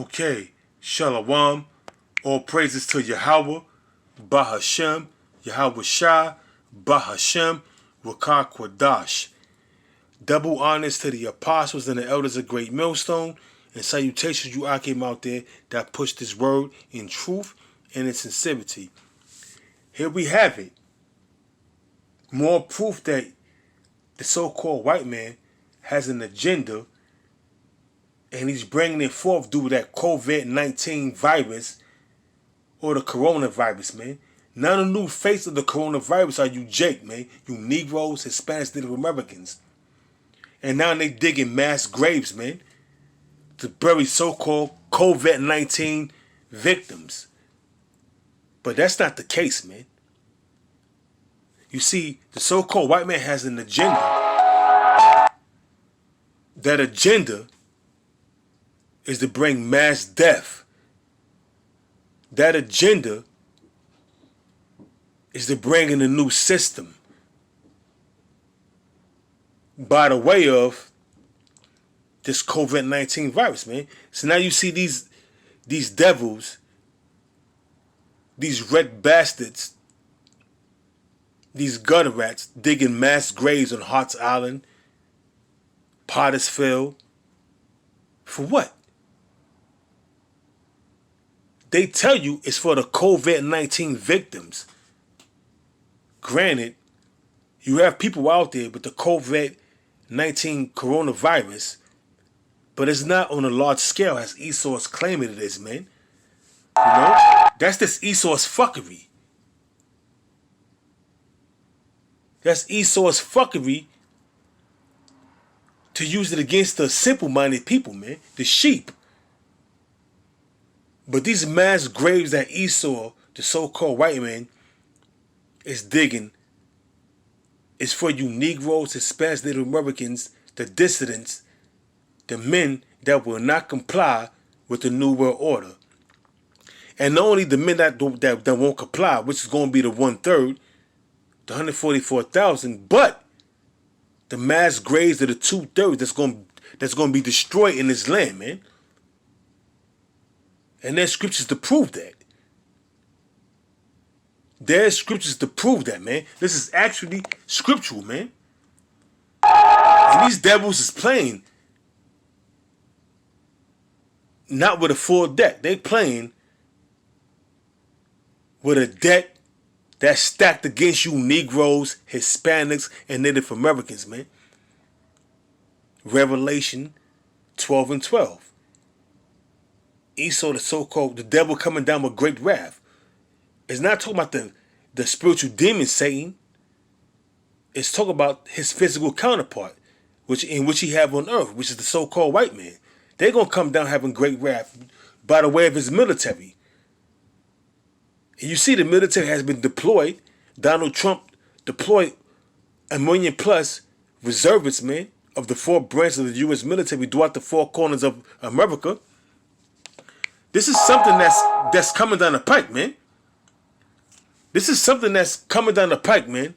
Okay, Shalom. All praises to Yahweh, Bahashem, Yahweh Shah, Bahashem, Rakah Kwadash. Double honors to the apostles and the elders of Great Millstone, and salutations you Akim out there that push this word in truth and in sincerity. Here we have it. More proof that the so-called white man has an agenda, and he's bringing it forth due to that COVID-19 virus or the coronavirus, man. None of the new face of the coronavirus are you Jake, man. You Negroes, Hispanics, Native Americans. And now they digging mass graves, man, to bury so-called COVID-19 victims. But that's not the case, man. You see, the so-called white man has an agenda. That agenda is to bring mass death. That agenda is to bring in a new system by the way of this COVID-19 virus, man. So now you see these devils, these red bastards, these gutter rats digging mass graves on Hart's Island, Pottersfield. For what? They tell you it's for the COVID-19 victims. Granted, you have people out there with the COVID-19 coronavirus, but it's not on a large scale as Esau's claiming it is, man. You know? That's this Esau's fuckery. That's Esau's fuckery to use it against the simple-minded people, man. The sheep. But these mass graves that Esau, the so-called white man, is digging is for you Negroes, Hispanics, Native Americans, the dissidents, the men that will not comply with the New World Order. And not only the men that won't comply, which is going to be the 1/3, the 144,000, but the mass graves of the 2/3 that's going to be destroyed in this land, man. And there's scriptures to prove that. There's scriptures to prove that, man. This is actually scriptural, man. And these devils is playing not with a full deck. They playing with a deck that's stacked against you Negroes, Hispanics, and Native Americans, man. Revelation 12:12. Esau, the devil coming down with great wrath. It's not talking about the spiritual demon Satan. It's talking about his physical counterpart, which he have on earth, which is the so-called white man. They're going to come down having great wrath by the way of his military. And you see the military has been deployed. Donald Trump deployed 1 million plus reservists, man, of the 4 branches of the U.S. military throughout the 4 corners of America. This is something that's coming down the pike, man. This is something that's coming down the pike, man.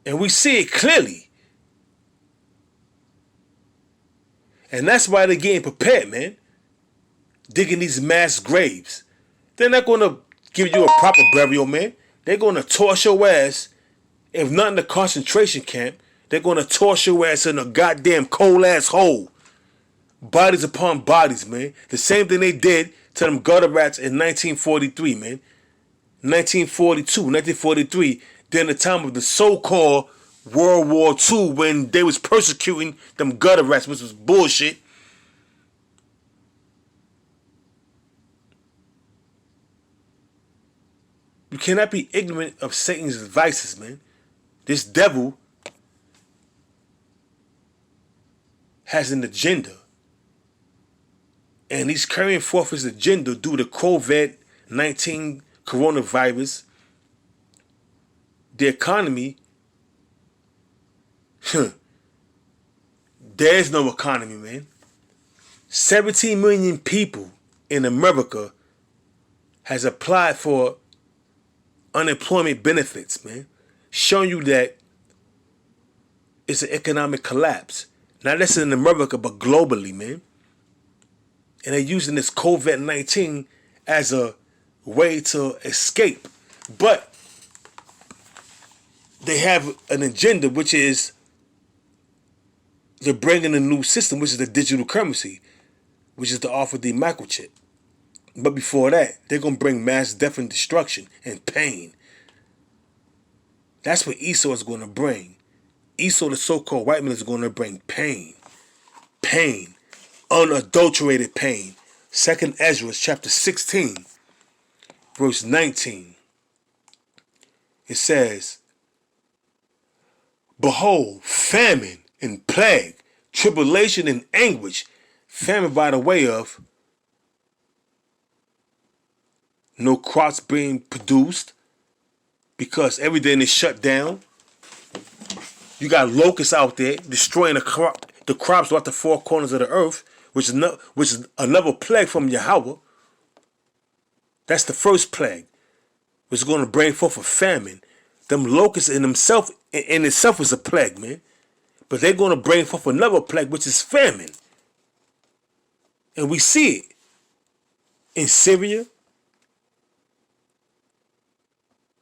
And we see it clearly. And that's why they're getting prepared, man. Digging these mass graves. They're not going to give you a proper burial, man. They're going to toss your ass. If not in the concentration camp, they're going to toss your ass in a goddamn cold-ass hole. Bodies upon bodies, man. The same thing they did to them gutter rats in 1943, man. 1942, 1943, during the time of the so-called World War II when they was persecuting them gutter rats, which was bullshit. You cannot be ignorant of Satan's devices, man. This devil has an agenda. And he's carrying forth his agenda due to COVID-19 coronavirus. The economy, there's no economy, man. 17 million people in America has applied for unemployment benefits, man. Showing you that it's an economic collapse. Not just in America, but globally, man. And they're using this COVID-19 as a way to escape. But they have an agenda, which is they're bringing a new system, which is the digital currency, which is to offer the microchip. But before that, they're going to bring mass death and destruction and pain. That's what Esau is going to bring. Esau, the so-called white man, is going to bring pain. Pain. Unadulterated pain. 2nd Ezra chapter 16, verse 19. It says, behold, famine and plague, tribulation and anguish. Famine by the way of no crops being produced because everything is shut down. You got locusts out there destroying the crops throughout the four corners of the earth, which is another plague from Yahweh. That's the first plague, which is going to bring forth a famine. Them locusts in itself is a plague, man. But they're going to bring forth another plague, which is famine. And we see it in Syria,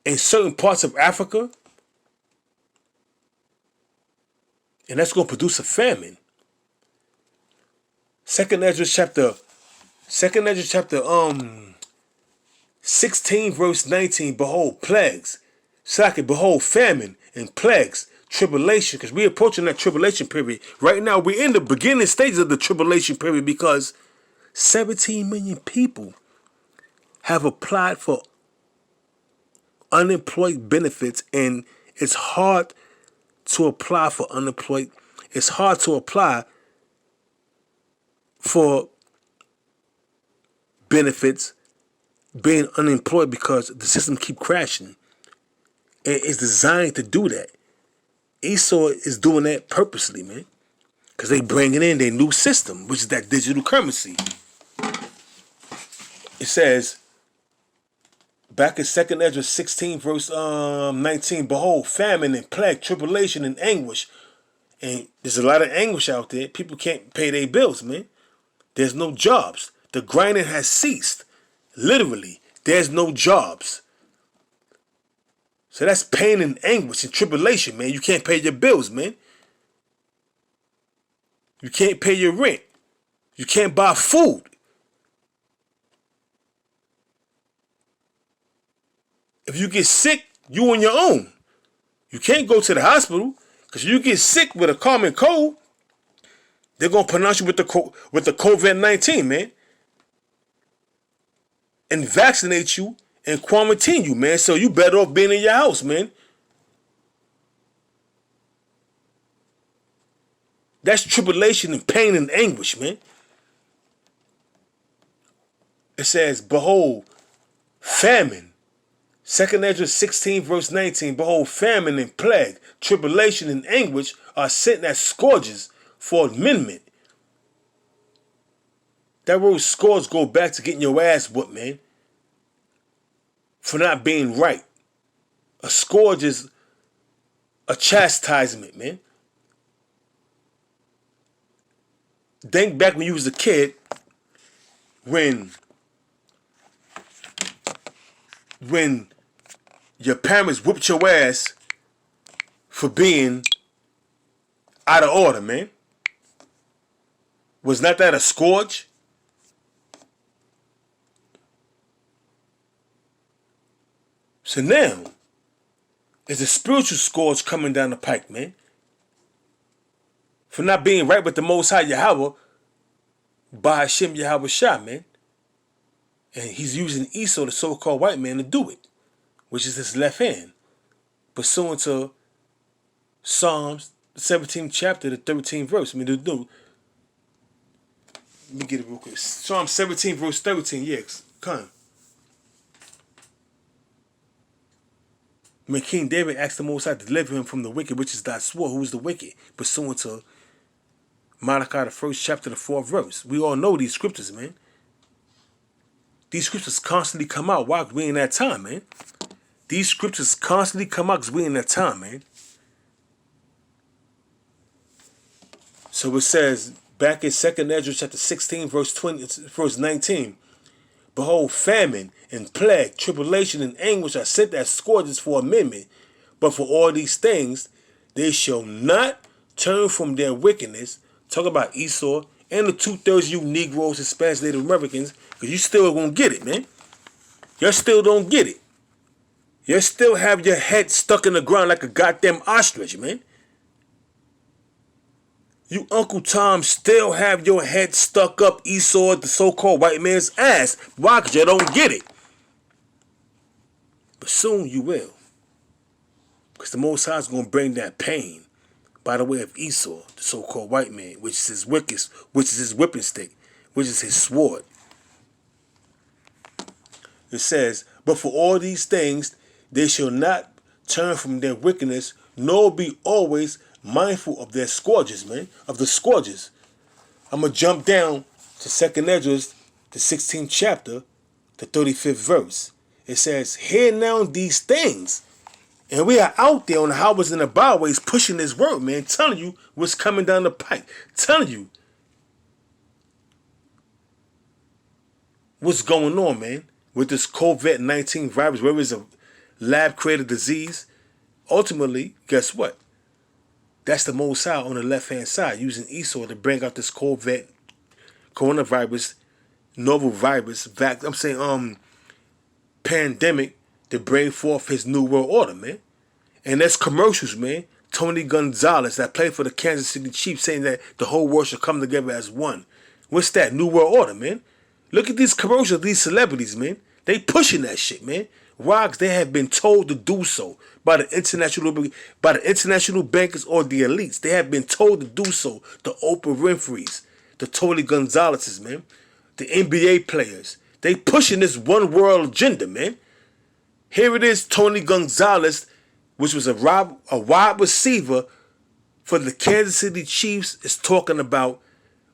in certain parts of Africa. And that's going to produce a famine. 2nd Ezra chapter 16, verse 19, behold, plagues. Second, behold, famine and plagues, tribulation, because we're approaching that tribulation period. Right now, we're in the beginning stages of the tribulation period because 17 million people have applied for unemployed benefits, and it's hard to apply for unemployed. It's hard to apply for benefits being unemployed because the system keep crashing. And it's designed to do that. Esau is doing that purposely, man. Because they bringing in their new system, which is that digital currency. It says, back in 2nd Ezra 16, verse 19, behold, famine and plague, tribulation and anguish. And there's a lot of anguish out there. People can't pay their bills, man. There's no jobs. The grinding has ceased. Literally, there's no jobs. So that's pain and anguish and tribulation, man. You can't pay your bills, man. You can't pay your rent. You can't buy food. If you get sick, you on your own. You can't go to the hospital because you get sick with a common cold. They're gonna pronounce you with the COVID-19, man, and vaccinate you and quarantine you, man. So you better off being in your house, man. That's tribulation and pain and anguish, man. It says, behold, famine. 2nd Ezra 16, verse 19, behold, famine and plague, tribulation and anguish are sent as scourges for amendment. That word scourge go back to getting your ass whooped, man, for not being right. A scourge is a chastisement, man. Think back when you was a kid, when your parents whooped your ass for being out of order, man. Was not that a scourge? So now, It's a spiritual scourge coming down the pike, man. For not being right with the Most High Yahweh, by Hashem Yahweh Shah, man. And he's using Esau, the so-called white man, to do it, which is his left hand, pursuant to Psalms, the 17th chapter, the 13th verse. Let me get it real quick. Psalm 17, verse 13, yes, come. When King David asked the Most High to deliver him from the wicked, which is thy sword, who is the wicked, pursuant to Malachi, the 1st chapter, the 4th verse. We all know these scriptures, man. These scriptures constantly come out while we in that time, man. These scriptures constantly come out because we in that time, man. So it says, back in 2nd Ezra chapter 16, verse 19, behold, famine and plague, tribulation and anguish are sent as scourges for amendment. But for all these things, they shall not turn from their wickedness. Talk about Esau and the 2/3 you Negroes, Hispanics, Native Americans, because you still gonna get it, man. You still don't get it. You still have your head stuck in the ground like a goddamn ostrich, man. You Uncle Tom still have your head stuck up Esau, the so-called white man's ass. Why? Because you don't get it. But soon you will. Because the Most High is going to bring that pain by the way of Esau, the so-called white man, which is his whipping stick, which is his sword. It says, but for all these things, they shall not turn from their wickedness, nor be always mindful of their scourges, man, of the scourges. I'm going to jump down to 2nd Ezra, the 16th chapter, the 35th verse. It says, hear now these things. And we are out there on the highways and the byways pushing this word, man, telling you what's coming down the pike, telling you what's going on, man, with this COVID-19 virus, whether it's a lab-created disease. Ultimately, guess what? That's the Most High on the left-hand side, using Esau to bring out this coronavirus, novel virus, pandemic to bring forth his new world order, man. And that's commercials, man. Tony Gonzalez that played for the Kansas City Chiefs saying that the whole world should come together as one. What's that? New world order, man. Look at these commercials, these celebrities, man. They pushing that shit, man. Why? Because they have been told to do so by the international bankers or the elites. They have been told to do so. The Oprah Winfrey's, the Tony Gonzalez's, man, the NBA players. They pushing this one world agenda, man. Here it is, Tony Gonzalez, which was a wide receiver for the Kansas City Chiefs, is talking about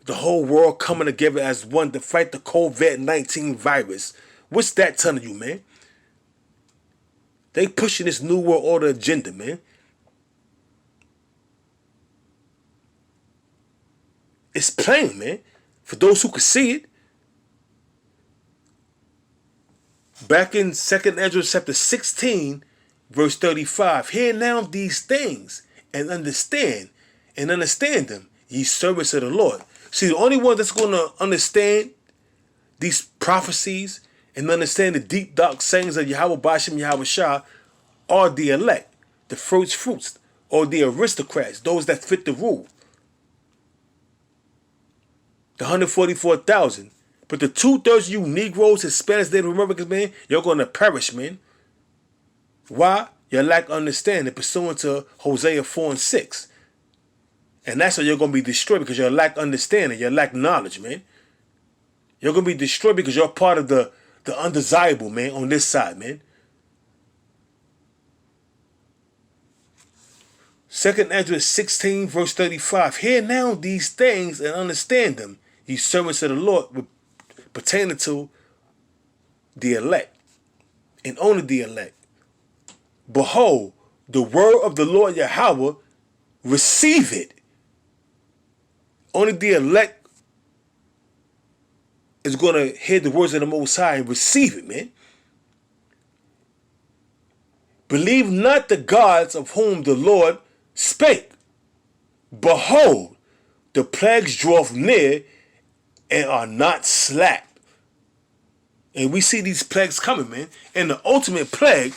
the whole world coming together as one to fight the COVID-19 virus. What's that telling you, man? They pushing this new world order agenda, man. It's plain, man. For those who can see it. Back in 2nd Ezra chapter 16, verse 35. Hear now these things and understand them, ye servants of the Lord. See, the only one that's going to understand these prophecies and understand the deep, dark sayings of Yahweh Bashem, Yahweh Shah, are the elect, the first fruits, or the aristocrats, those that fit the rule. The 144,000. But the 2/3 you Negroes, Hispanics, Native Americans, man, you're going to perish, man. Why? You lack understanding, pursuant to Hosea 4 and 6. And that's why you're going to be destroyed, because you lack understanding, you lack knowledge, man. You're going to be destroyed because you're part of the undesirable, man, on this side, man. 2nd Ezra 16, verse 35. Hear now these things and understand them, ye servants of the Lord, pertaining to the elect, and only the elect. Behold, the word of the Lord Yahweh, receive it. Only the elect is going to hear the words of the Most High and receive it, man. Believe not the gods of whom the Lord spake. Behold, the plagues draweth near and are not slack. And we see these plagues coming, man. And the ultimate plague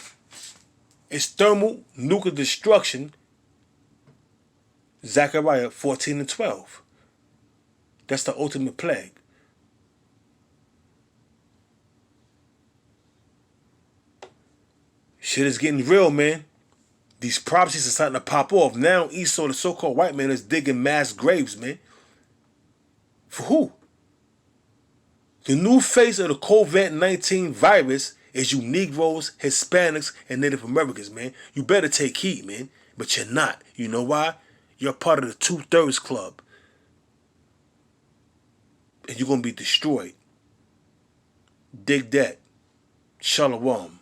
It's thermal nuclear destruction. Zechariah 14 and 12. That's the ultimate plague. Shit is getting real, man. These prophecies are starting to pop off. Now Esau, the so-called white man, is digging mass graves, man. For who? The new face of the COVID-19 virus is you Negroes, Hispanics, and Native Americans, man. You better take heed, man. But you're not. You know why? You're part of the 2/3 club. And you're going to be destroyed. Dig that. Shalom.